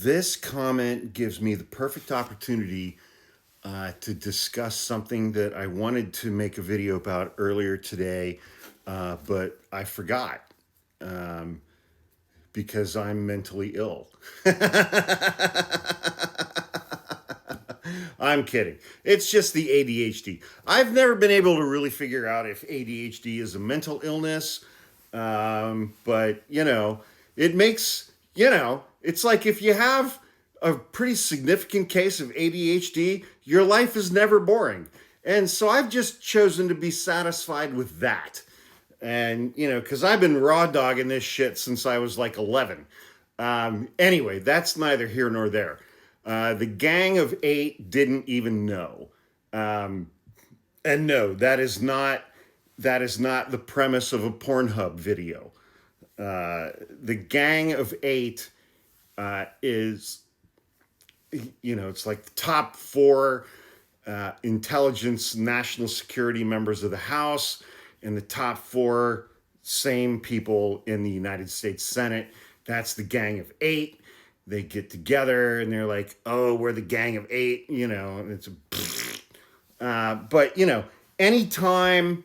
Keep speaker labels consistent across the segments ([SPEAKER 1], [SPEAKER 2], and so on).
[SPEAKER 1] This comment gives me the perfect opportunity to discuss something that I wanted to make a video about earlier today, but I forgot because I'm mentally ill. I'm kidding. It's just the ADHD. I've never been able to really figure out if ADHD is a mental illness, but, it makes, it's like if you have a pretty significant case of ADHD, your life is never boring. And so I've just chosen to be satisfied with that. And, because I've been raw dogging this shit since I was like 11. Anyway, that's neither here nor there. The Gang of Eight didn't even know. And no, that is not the premise of a Pornhub video. The Gang of Eight is, it's like the top four intelligence, national security members of the House and the top four same people in the United States Senate. That's the Gang of Eight. They get together and they're like, oh, we're the Gang of Eight, and it's but, anytime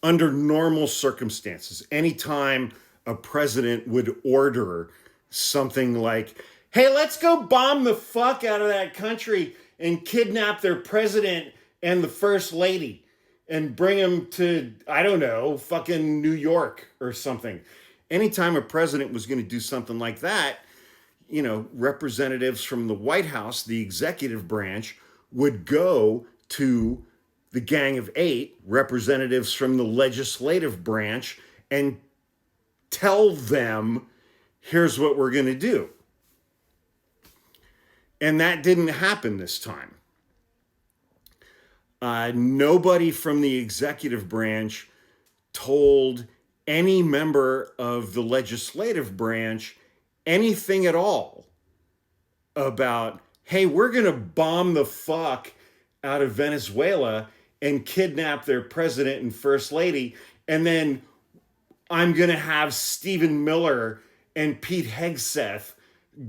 [SPEAKER 1] under normal circumstances, anytime a president would order something like, hey, let's go bomb the fuck out of that country and kidnap their president and the first lady and bring them to, I don't know, fucking New York or something. Anytime a president was going to do something like that, representatives from the White House, the executive branch, would go to the Gang of Eight, representatives from the legislative branch, and tell them, here's what we're going to do. And that didn't happen this time. Nobody from the executive branch told any member of the legislative branch anything at all about, hey, we're going to bomb the fuck out of Venezuela and kidnap their president and first lady, and then I'm going to have Stephen Miller and Pete Hegseth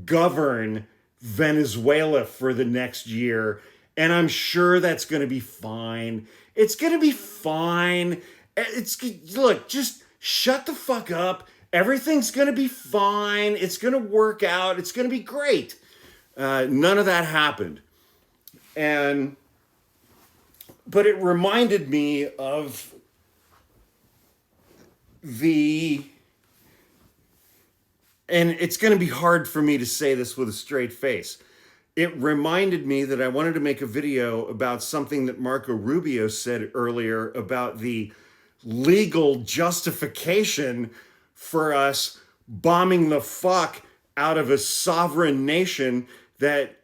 [SPEAKER 1] govern Venezuela for the next year, and I'm sure that's going to be fine. It's going to be fine. Look, just shut the fuck up. Everything's going to be fine. It's going to work out. It's going to be great. None of that happened. But it reminded me of and it's going to be hard for me to say this with a straight face. It reminded me that I wanted to make a video about something that Marco Rubio said earlier about the legal justification for us bombing the fuck out of a sovereign nation that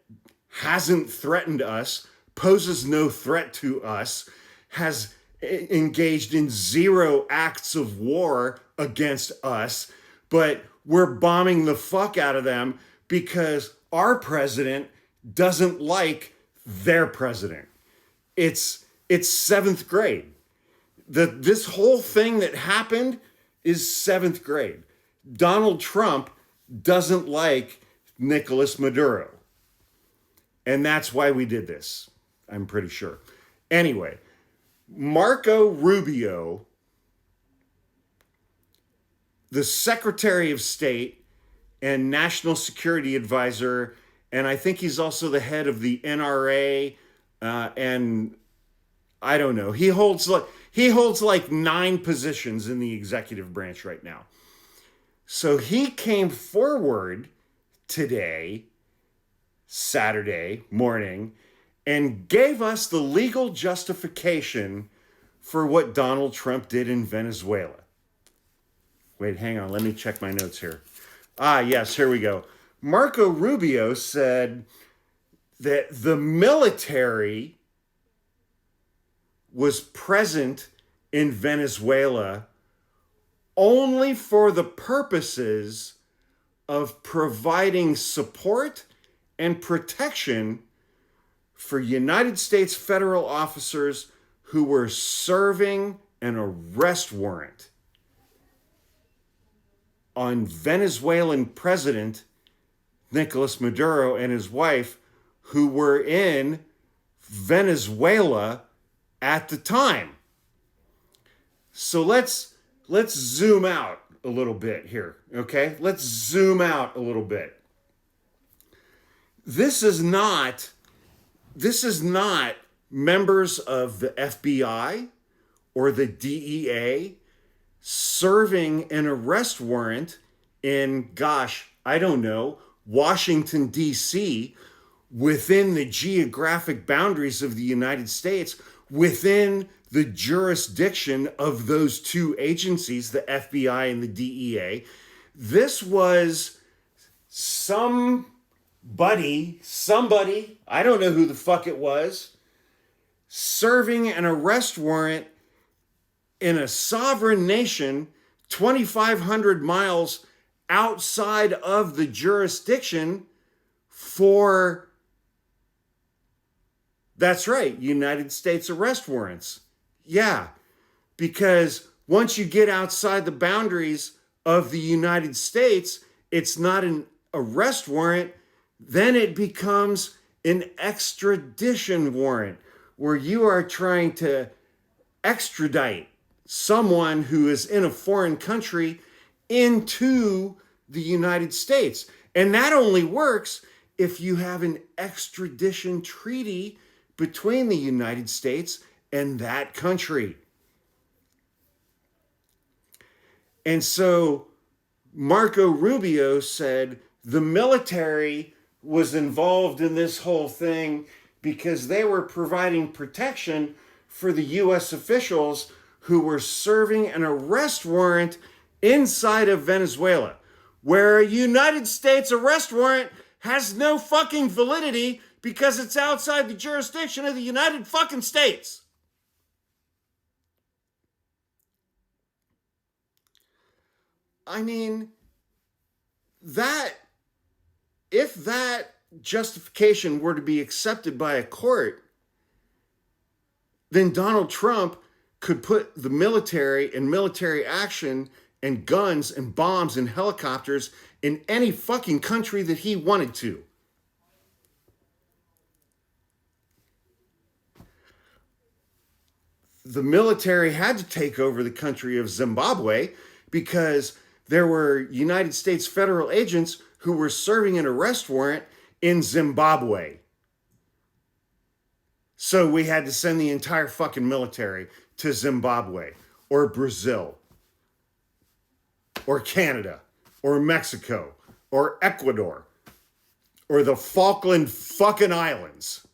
[SPEAKER 1] hasn't threatened us, poses no threat to us, has engaged in 0 acts of war against us, but we're bombing the fuck out of them because our president doesn't like their president. It's 7th grade. This whole thing that happened is 7th grade. Donald Trump doesn't like Nicholas Maduro. And that's why we did this, I'm pretty sure. Anyway, Marco Rubio, the Secretary of State and National Security Advisor, and I think he's also the head of the NRA, and I don't know. He holds like 9 positions in the executive branch right now. So he came forward today, Saturday morning, and gave us the legal justification for what Donald Trump did in Venezuela. Wait, hang on. Let me check my notes here. Yes, here we go. Marco Rubio said that the military was present in Venezuela only for the purposes of providing support and protection for United States federal officers who were serving an arrest warrant. on Venezuelan President Nicholas Maduro and his wife, who were in Venezuela at the time. So let's zoom out a little bit here, okay? Let's zoom out a little bit. This is not members of the FBI or the DEA serving an arrest warrant in, gosh, I don't know, Washington, D.C., within the geographic boundaries of the United States, within the jurisdiction of those two agencies, the FBI and the DEA. This was somebody, I don't know who the fuck it was, serving an arrest warrant in a sovereign nation 2,500 miles outside of the jurisdiction for, that's right, United States arrest warrants. Yeah, because once you get outside the boundaries of the United States, it's not an arrest warrant, then it becomes an extradition warrant, where you are trying to extradite someone who is in a foreign country into the United States. And that only works if you have an extradition treaty between the United States and that country. And so Marco Rubio said the military was involved in this whole thing because they were providing protection for the U.S. officials who were serving an arrest warrant inside of Venezuela, where a United States arrest warrant has no fucking validity because it's outside the jurisdiction of the United fucking States. I mean, if that justification were to be accepted by a court, then Donald Trump could put the military and military action and guns and bombs and helicopters in any fucking country that he wanted to. The military had to take over the country of Zimbabwe because there were United States federal agents who were serving an arrest warrant in Zimbabwe. So we had to send the entire fucking military to Zimbabwe or Brazil or Canada or Mexico or Ecuador or the Falkland fucking Islands.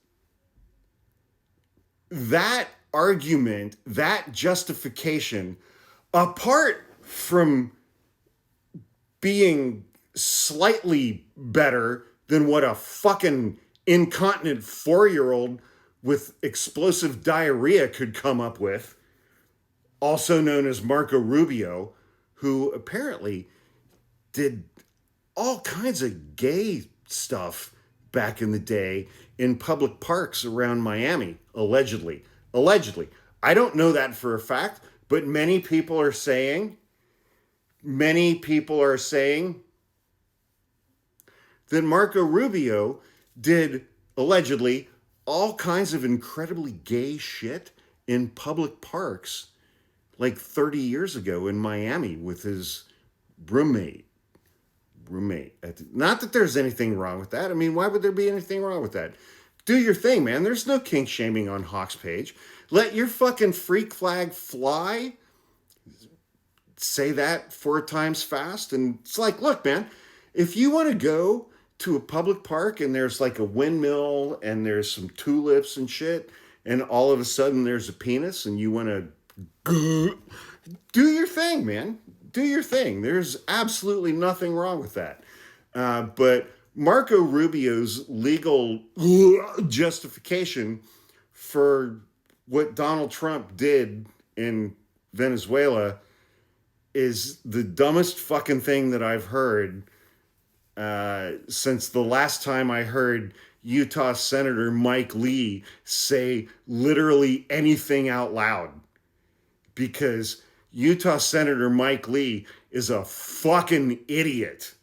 [SPEAKER 1] That argument, that justification, apart from being slightly better than what a fucking incontinent 4-year-old with explosive diarrhea could come up with, also known as Marco Rubio, who apparently did all kinds of gay stuff back in the day in public parks around Miami, allegedly. I don't know that for a fact, but many people are saying that Marco Rubio did, allegedly, all kinds of incredibly gay shit in public parks like 30 years ago in Miami with his roommate. Not that there's anything wrong with that. I mean, why would there be anything wrong with that? Do your thing, man. There's no kink shaming on Hawk's page. Let your fucking freak flag fly. Say that 4 times fast. And it's like, look, man, if you want to go to a public park and there's like a windmill and there's some tulips and shit, and all of a sudden there's a penis and you want to do your thing, man. Do your thing. There's absolutely nothing wrong with that. But Marco Rubio's legal justification for what Donald Trump did in Venezuela is the dumbest fucking thing that I've heard since the last time I heard Utah Senator Mike Lee say literally anything out loud. Because Utah Senator Mike Lee is a fucking idiot.